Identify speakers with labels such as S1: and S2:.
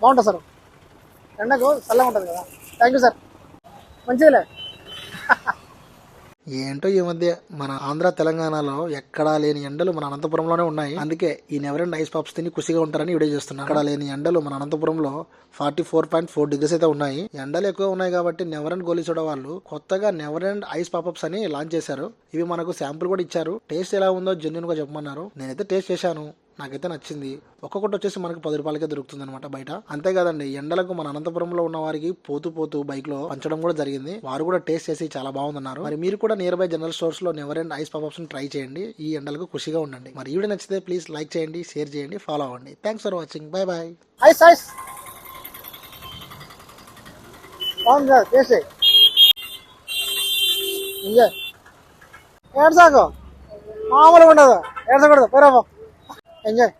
S1: బాగుంటుంది సార్, ఎండకు చల్లగా ఉంటుంది కదా. థ్యాంక్ యూ సార్, మంచిదిలే.
S2: ఏంటో ఈ మధ్య మన ఆంధ్ర తెలంగాణలో ఎక్కడా లేని ఎండలు మన అనంతపురంలోనే ఉన్నాయి. అందుకే ఈ నెవర్ అండ్ ఐస్ పాప్స్ తిని ఖుషిగా ఉంటారని వీడియో చేస్తున్నాను. అక్కడ లేని ఎండలు మన అనంతపురంలో 44.4 డిగ్రీస్ అయితే ఉన్నాయి. ఎండలు ఎక్కువ ఉన్నాయి కాబట్టి నెవర్ అండ్ గోలీ సోడా వాళ్ళు కొత్తగా నెవర్ అండ్ ఐస్ పాపప్స్ అని లాంచ్ చేశారు. ఇవి మనకు శాంపుల్ కూడా ఇచ్చారు. టేస్ట్ ఎలా ఉందో జెన్యున్ గా చెప్పమన్నారు. నేనైతే టేస్ట్ చేశాను, నాకైతే నచ్చింది. ఒక్కొక్కటి వచ్చేసి మనకు 10 రూపాయలకే దొరుకుతుంది అనమాట బయట. అంతేకాదండి, ఎండలకు మన అనంతపురంలో ఉన్న వారికి పోతూ బైక్ లో పంచడం కూడా జరిగింది. వారు కూడా టేస్ట్ చేసి చాలా బాగుందన్నారు. మరి మీరు కూడా నియర్ బై జనరల్ స్టోర్స్ లో never and ice popups try చేయండి. ఈ ఎండలకు ఖుషిగా ఉండండి. మరి ఈ వీడియో నచ్చితే ప్లీజ్ లైక్ చేయండి, షేర్ చేయండి, ఫాలో అవ్వండి. Thanks for watching. Bye bye.
S1: Ice ice బాగుంది కదా, టేస్ట్ ఎంజాయ్. ఏడ్సాకు మామూలుగా ఉండదు, ఏడ్చకూడదు, పోరాబో ఎంజాయ్.